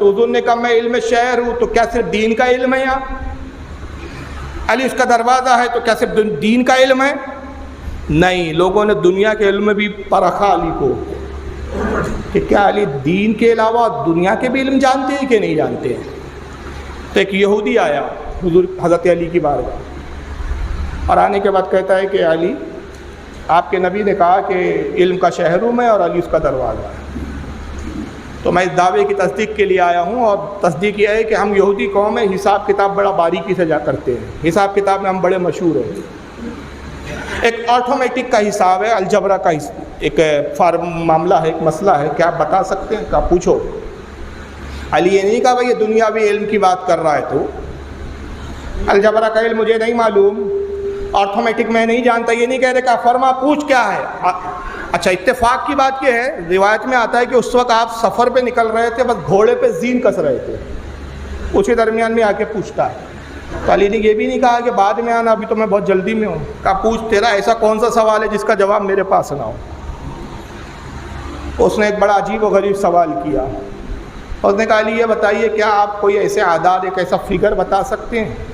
तो हुजूर ने कहा मैं इल्म शहर हूँ, तो क्या सिर्फ दीन का इल्म है यहाँ? अली उसका दरवाज़ा है, तो क्या सिर्फ दीन का इल्म है? नहीं, लोगों ने दुनिया के इल्म भी परखा अली को कि क्या अली दीन के अलावा दुनिया के भी इल्म जानते हैं कि नहीं जानते हैं। तो एक यहूदी आया हुजूर हज़रत अली की बारगाह और आने के बाद कहता है कि अली, आपके नबी ने कहा कि इल्म का शहर हूँ मैं और अली उसका दरवाज़ा है। तो मैं इस दावे की तस्दीक के लिए आया हूँ, और तस्दीक यह है कि हम यहूदी कौम है, हिसाब किताब बड़ा बारीकी से जा करते हैं, हिसाब किताब में हम बड़े मशहूर हैं। एक ऑटोमेटिक का हिसाब है, अलजबरा का एक मामला है, एक मसला है, क्या आप बता सकते हैं? क्या पूछो। अली ये नहीं कहा भाई ये दुनियावी इल्म की बात कर रहा है, तो अलजबरा का इल्म मुझे नहीं मालूम, ऑर्थोमेटिक मैं नहीं जानता, ये नहीं कह रहे। क्या फरमा, पूछ क्या है? अच्छा, इत्तेफाक की बात यह है, रिवायत में आता है कि उस वक्त आप सफ़र पे निकल रहे थे, बस घोड़े पे जीन कस रहे थे, उसी दरमियान में आके पूछता है। तो अली ने ये भी नहीं कहा कि बाद में आना, अभी तो मैं बहुत जल्दी में हूँ। कहा पूछ, तेरा ऐसा कौन सा सवाल है जिसका जवाब मेरे पास ना हो? उसने एक बड़ा अजीब व गरीब सवाल किया। उसने कहा अली ये बताइए, क्या आप कोई ऐसे आदाद, एक ऐसा फिगर बता सकते हैं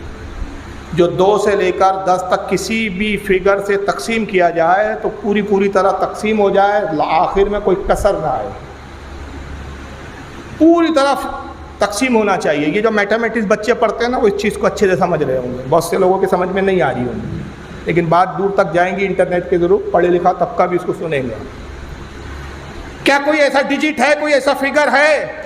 जो 2 से लेकर 10 तक किसी भी फिगर से तकसीम किया जाए तो पूरी तरह तकसीम हो जाए, आखिर में कोई कसर ना आए, पूरी तरह तकसीम होना चाहिए। ये जो मैथमेटिक्स बच्चे पढ़ते हैं ना, वो इस चीज़ को अच्छे से समझ रहे होंगे, बहुत से लोगों के समझ में नहीं आ रही होंगी, लेकिन बात दूर तक जाएंगी, इंटरनेट के ज़रूर पढ़े लिखा तबका भी इसको सुनेंगे। क्या कोई ऐसा डिजिट है, कोई ऐसा फिगर है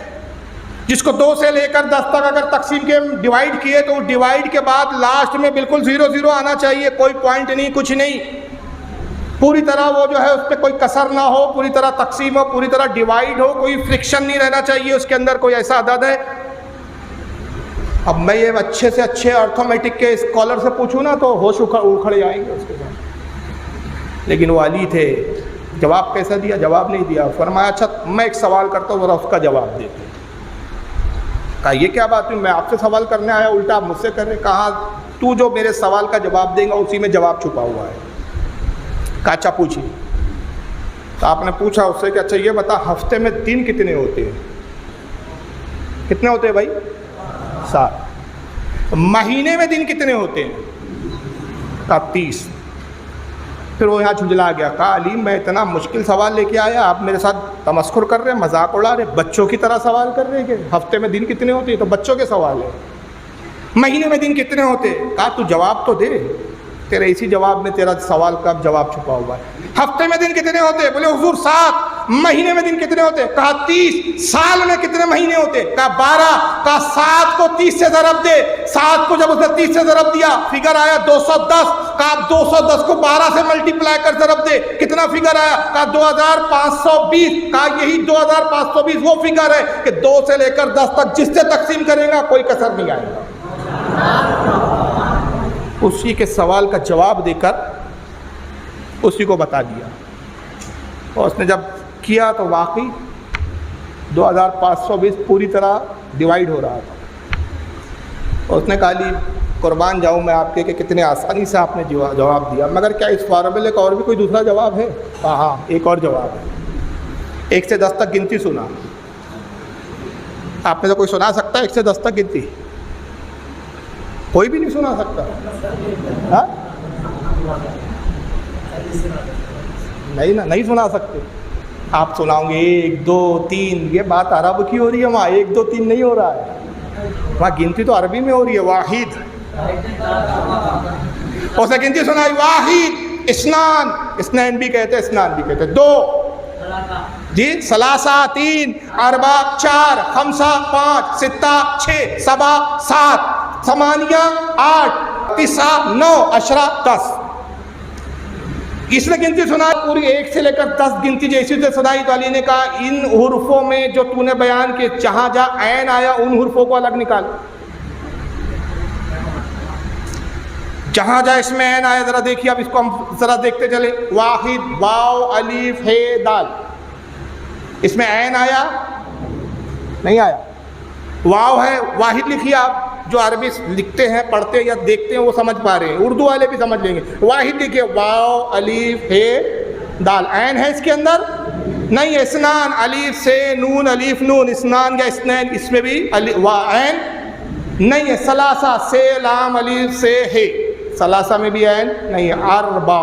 जिसको 2 से लेकर 10 तक अगर तकसीम के डिवाइड किए तो डिवाइड के बाद लास्ट में बिल्कुल 0 आना चाहिए, कोई पॉइंट नहीं, कुछ नहीं, पूरी तरह वो जो है उस पर कोई कसर ना हो, पूरी तरह तकसीम हो, पूरी तरह डिवाइड हो, कोई फ्रिक्शन नहीं रहना चाहिए उसके अंदर, कोई ऐसा अदद है? अब मैं ये अच्छे से अच्छे अर्थमेटिक के स्कॉलर से पूछूँ ना तो होश उखड़ जाएंगे उसके साथ। लेकिन वो अली थे, जवाब कैसा दिया? जवाब नहीं दिया। फरमाया अच्छा मैं एक सवाल करता हूँ, ज़रा उसका जवाब देते। कहा ये क्या बात हुई, मैं आपसे सवाल करने आया, उल्टा आप मुझसे कर रहे। कहा तू जो मेरे सवाल का जवाब देगा उसी में जवाब छुपा हुआ है। कहा अच्छा पूछिए। तो आपने पूछा उससे कि अच्छा ये बता, हफ्ते में दिन कितने होते हैं? कितने होते हैं भाई? 7। महीने में दिन कितने होते हैं? कहा 30। फिर वो यहाँ झुंझला गया। कहा अली मैं इतना मुश्किल सवाल लेके आया, आप मेरे साथ तमस्खुर कर रहे हैं, मजाक उड़ा रहे, बच्चों की तरह सवाल कर रहे हैं कि हफ्ते में दिन कितने होते हैं? तो बच्चों के सवाल है। महीने में दिन कितने होते हैं? कहा तू जवाब तो दे, तेरे इसी जवाब में तेरा सवाल का जवाब छुपा हुआ है। हफ्ते में दिन कितने होते हैं? बोले हुजूर 7। महीने में दिन कितने होते? कहा 30। साल में कितने महीने होते? कहा 12। कहा 7 को 30 से ज़रब दे। 7 को जब उसने 30 से ज़रब दिया फिगर आया 210। कहा 210 को 12 से मल्टीप्लाई कर ज़रब दे, कितना फिगर आया? कहा 2520। कहा यही 2520 वो फिगर है कि 2 से लेकर 10 तक जिससे तकसीम करेगा कोई कसर नहीं आएगा। उसी के सवाल का जवाब देकर उसी को बता दिया। और उसने जब किया तो वाकई 2520 पूरी तरह डिवाइड हो रहा था। और उसने कहा ली कुर्बान जाऊँ मैं आपके कि कितने आसानी से आपने जवाब दिया, मगर क्या इस फार्मूले का और भी कोई दूसरा जवाब है? हाँ, एक और जवाब है। 1 से 10 तक गिनती सुना आपने? तो कोई सुना सकता है 1 से 10 तक गिनती? कोई भी नहीं सुना सकता। हाँ नहीं ना, नहीं सुना सकते। आप सुनाओगे 1 2 3, ये बात अरब की हो रही है, वहाँ 1 2 3 नहीं हो रहा है, वहाँ गिनती तो अरबी में हो रही है। वाहिद, उसने गिनती सुनाई, वाहिद, इस्नान, इस्नान भी कहते हैं, इस्नान भी कहते हैं, 2 जी, सलासा 3, अरबा 4, खमसा 5, सित्ता 6, सबा 7, समानिया 8, तिसा 9, अशरा 10। इसने गिनती सुनाई पूरी 1 से लेकर 10 गिनती जैसी से सुनाई। तो अली ने कहा इन हुर्फों में जो तूने बयान किए, जहां जहां ऐन आया उन हुर्फों को अलग निकाल, जहां जहां इसमें ऐन आया जरा देखिए। अब इसको हम जरा देखते चले। वाहिद, वाव, अलीफ, हे, दाल, इसमें ऐन आया नहीं आया? वाव है, वाहिद लिखिए आप, जो अरबी लिखते हैं, पढ़ते हैं या देखते हैं वो समझ पा रहे हैं, उर्दू वाले भी समझ लेंगे। वाहिद लिखिए, वाव, अलीफ, हे, दाल, ऐन है इसके अंदर नहीं है। इस्नान, अलीफ से नून, अलीफ नून, इस्नान या इस्नैन, इसमें भी ऐन नहीं है। सलासा से लाम अलीफ से है, सलासा में भी ऐन नहीं है। अरबा,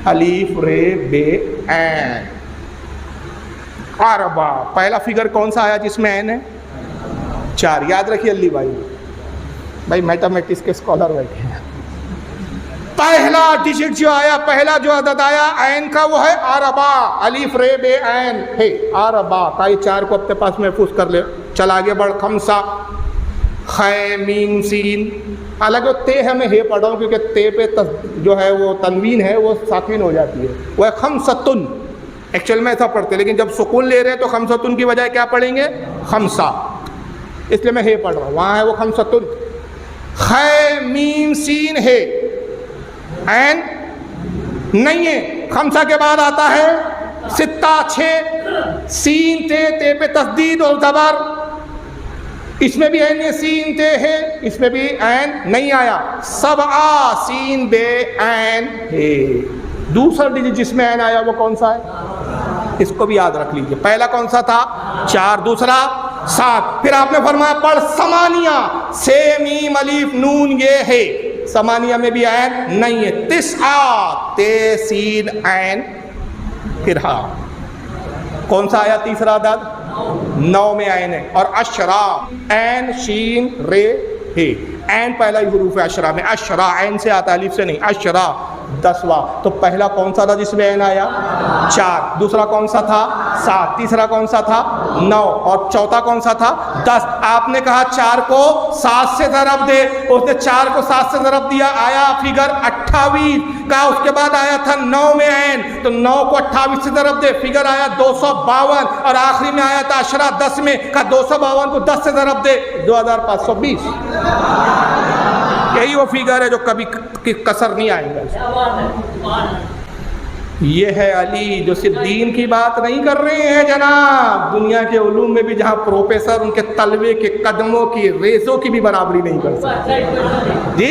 अलीफ रे बे ऐन, अरबा। पहला फिगर कौन सा आया जिसमें ऐन है? 4। याद रखिए अली भाई मैथमेटिक्स के स्कॉलर बैठे हैं। पहला डिजिट जो आया, पहला जो अदद आया ऐन का, वो है अरबा, अलीफ रे बे ऐन है, अरबा का। ये 4 को अपने पास महफूज कर ले। चल आगे बढ़। खमसा, खे मीम सीन, हालांकि ते है मैं हे पढ़ रहा हूँ क्योंकि ते पे जो है वो तनवीन है वो साकिन हो जाती है। वो है खमसतुन, एक्चुअल में ऐसा पढ़ते हैं, लेकिन जब सुकून ले रहे हैं तो खमसतुन की बजाय क्या पढ़ेंगे? खमसा, इसलिए मैं हे पढ़ रहा हूँ। वहाँ है वो खमसतुन। खे मीम सीन है, ऐन नहीं है। खमसा के बाद आता है सित्ता 6, सीन ते पे तस्दीद और ज़बर, इसमें भी ऐन सीन ते है, इसमें भी ऐन नहीं आया। सबआ सीन बे ऐन है। दूसरा डिजिट जिसमें ऐन आया वो कौन सा है? इसको भी याद रख लीजिए। पहला कौन सा था? 4, दूसरा 7। फिर आपने फरमाया पढ़ समानिया, से मीम अलीफ नून ये है, समानिया में भी ऐन नहीं है। तिस्आ, ते सीन ऐन, फिर हाँ। कौन सा आया तीसरा अदद? 9 में ऐन है। और अशरा, ऐन शीन रे है, ऐन पहला ही हुरूफ है अशरा में। अशरा ऐन से आता है, अलिफ से नहीं। अशरा 10वां। तो पहला कौन सा था जिसमें ऐन आया? 4। दूसरा कौन सा था? 7। तीसरा कौन सा था? 9। और चौथा कौन सा था? 10। आपने कहा 4 को 7 से ज़रब दे, उसने 4 को 7 से ज़रब दिया, आया फिगर 28 का। उसके बाद आया था 9 में ऐन, तो 9 को 28 से ज़रब दे, फिगर आया 252। और आखिरी में आया था अशरा 10 में का, 252 को 10 से ज़रब दे, 2520। यही वो फिगर है जो कभी कसर नहीं आएगा। ये है अली जो सिर्फ दीन की बात नहीं कर रहे हैं जनाब, दुनिया के उलूम में भी जहाँ प्रोफेसर उनके तलवे के कदमों की रेसों की भी बराबरी नहीं कर सकते। जी